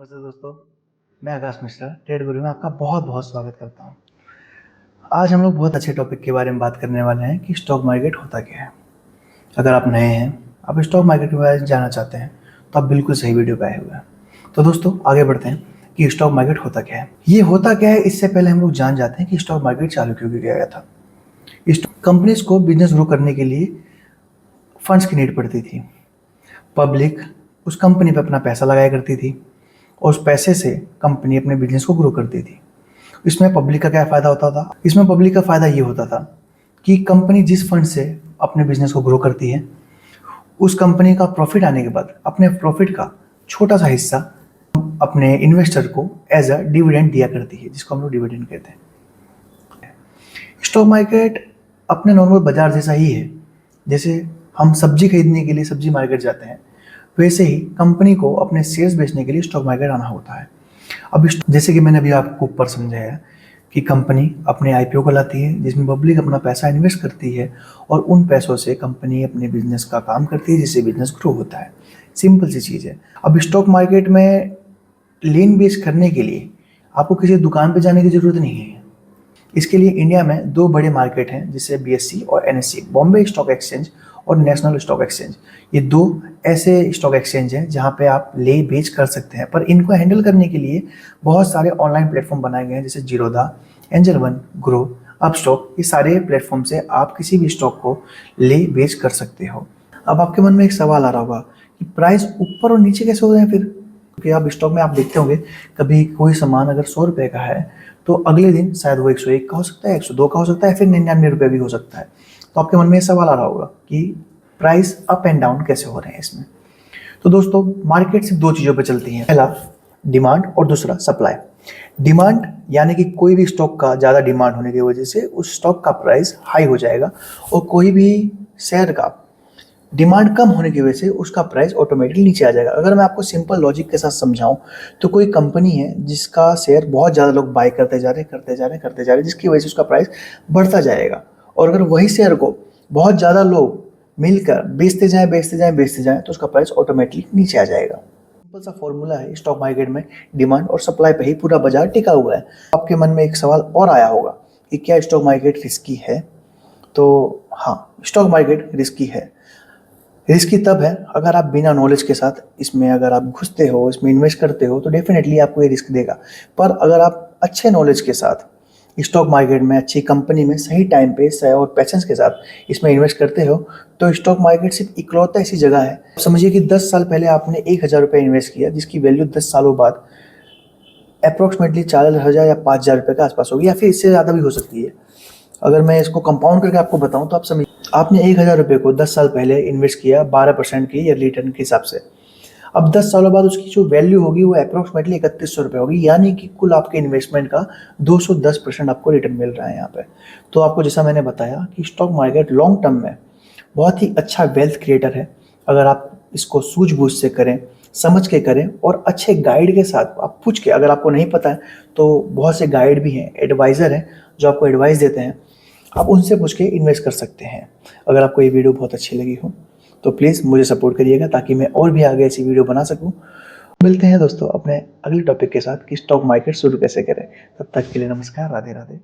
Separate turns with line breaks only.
नमस्ते दोस्तों, मैं आकाश मिश्रा ट्रेड गुरु में आपका बहुत बहुत स्वागत करता हूं। आज हम लोग बहुत अच्छे टॉपिक के बारे में बात करने वाले हैं कि स्टॉक मार्केट होता क्या है। अगर आप नए हैं, आप स्टॉक मार्केट के बारे में जानना चाहते हैं तो आप बिल्कुल सही वीडियो पे आए हुए हैं। तो दोस्तों आगे बढ़ते हैं कि स्टॉक मार्केट होता क्या है। ये होता क्या है, इससे पहले हम लोग जान जाते हैं कि स्टॉक मार्केट चालू क्यों किया गया था। कंपनीज को बिजनेस ग्रो करने के लिए फंड्स की नीड पड़ती थी। पब्लिक उस कंपनी पे अपना पैसा लगाया करती थी और उस पैसे से कंपनी अपने बिजनेस को ग्रो करती थी। इसमें पब्लिक का क्या फ़ायदा होता था? इसमें पब्लिक का फ़ायदा ये होता था कि कंपनी जिस फंड से अपने बिजनेस को ग्रो करती है, उस कंपनी का प्रॉफिट आने के बाद अपने प्रॉफिट का छोटा सा हिस्सा अपने इन्वेस्टर को एज अ डिविडेंड दिया करती है, जिसको हम लोग डिविडेंड कहते हैं। स्टॉक मार्केट अपने नॉर्मल बाजार जैसा ही है। जैसे हम सब्जी खरीदने के लिए सब्जी मार्केट जाते हैं, वैसे ही कंपनी को अपने शेयर्स बेचने के लिए स्टॉक मार्केट आना होता है। अब जैसे कि मैंने अभी आपको ऊपर समझाया कि कंपनी अपने आईपीओ को लाती है, जिसमें पब्लिक अपना पैसा इन्वेस्ट करती है और उन पैसों से कंपनी अपने बिजनेस का काम करती है, जिससे बिजनेस ग्रो होता है। सिंपल सी चीज़ है। अब स्टॉक मार्केट में लेन बेच करने के लिए आपको किसी दुकान पर जाने की ज़रूरत नहीं है। इसके लिए इंडिया में दो बड़े मार्केट हैं, जिससे बीएससी और एनएससी, बॉम्बे स्टॉक एक्सचेंज और नेशनल स्टॉक एक्सचेंज। ये दो ऐसे स्टॉक एक्सचेंज हैं जहां पे आप ले बेच कर सकते हैं, पर इनको हैंडल करने के लिए बहुत सारे ऑनलाइन प्लेटफॉर्म बनाए गए हैं, जैसे Zerodha, angel one, grow, Upstox. ये सारे प्लेटफॉर्म से आप किसी भी स्टॉक को ले बेच कर सकते हो। अब आपके मन में एक सवाल आ रहा होगा कि प्राइस ऊपर और नीचे कैसे हो रहे हैं फिर? क्योंकि आप स्टॉक में आप देखते होंगे, कभी कोई सामान अगर 100 रुपये का है तो अगले दिन शायद वो 101 का हो सकता है, 102 का हो सकता है, फिर 99 रुपये भी हो सकता है। तो आपके मन में ये सवाल आ रहा होगा कि प्राइस अप एंड डाउन कैसे हो रहे हैं इसमें। तो दोस्तों मार्केट सिर्फ दो चीज़ों पर चलती है, पहला डिमांड और दूसरा सप्लाई। डिमांड यानी कि कोई भी स्टॉक का ज़्यादा डिमांड होने की वजह से उस स्टॉक का प्राइस हाई हो जाएगा, और कोई भी शेयर का डिमांड कम होने की वजह से उसका प्राइस ऑटोमेटिकली नीचे आ जाएगा। अगर मैं आपको सिंपल लॉजिक के साथ समझाऊं तो कोई कंपनी है जिसका शेयर बहुत ज़्यादा लोग बाय करते जा रहे हैं, जिसकी वजह से उसका प्राइस बढ़ता जाएगा, और अगर वही शेयर को बहुत ज़्यादा लोग मिलकर बेचते जाएं तो उसका प्राइस ऑटोमेटिकली नीचे आ जाएगा। सिंपल सा फॉर्मूला है स्टॉक मार्केट में, डिमांड और सप्लाई पे ही पूरा बाजार टिका हुआ है। आपके मन में एक सवाल और आया होगा कि क्या स्टॉक मार्केट रिस्की है? तो हाँ, स्टॉक मार्केट रिस्की है। रिस्की तब है अगर आप बिना नॉलेज के साथ इसमें अगर आप घुसते हो, इसमें इन्वेस्ट करते हो, तो डेफिनेटली आपको ये रिस्क देगा। पर अगर आप अच्छे नॉलेज के साथ स्टॉक मार्केट में, अच्छी कंपनी में, सही टाइम पे और पैशंस के साथ इसमें इन्वेस्ट करते हो, तो स्टॉक मार्केट सिर्फ इकलौता ऐसी जगह है। समझिए कि 10 साल पहले आपने 1,000 रुपये इन्वेस्ट किया, जिसकी वैल्यू 10 सालों बाद अप्रोक्सीमेटली 40,000 या 5,000 रुपये के आसपास होगी, या फिर इससे ज़्यादा भी हो सकती है। अगर मैं इसको कंपाउंड करके आपको बताऊं तो आप समझिए, आपने 1,000 रुपये को 10 साल पहले इन्वेस्ट किया 12% की ईयरली रिटर्न के हिसाब से। अब 10 सालों बाद उसकी जो वैल्यू होगी वो अप्रोक्सीमेटली 3100 रुपये होगी, यानी कि कुल आपके इन्वेस्टमेंट का 210% आपको रिटर्न मिल रहा है यहाँ पे। तो आपको जैसा मैंने बताया कि स्टॉक मार्केट लॉन्ग टर्म में बहुत ही अच्छा वेल्थ क्रिएटर है। अगर आप इसको सूझबूझ से करें, समझ के करें, और अच्छे गाइड के साथ आप पूछ के, अगर आपको नहीं पता है तो बहुत से गाइड भी हैं, एडवाइज़र हैं जो आपको एडवाइस देते हैं, आप उनसे पूछ के इन्वेस्ट कर सकते हैं। अगर आपको ये वीडियो बहुत अच्छी लगी हो तो प्लीज़ मुझे सपोर्ट करिएगा, ताकि मैं और भी आगे ऐसी वीडियो बना सकूं। मिलते हैं दोस्तों अपने अगले टॉपिक के साथ कि स्टॉक मार्केट शुरू कैसे करें। तब तक के लिए नमस्कार, राधे राधे।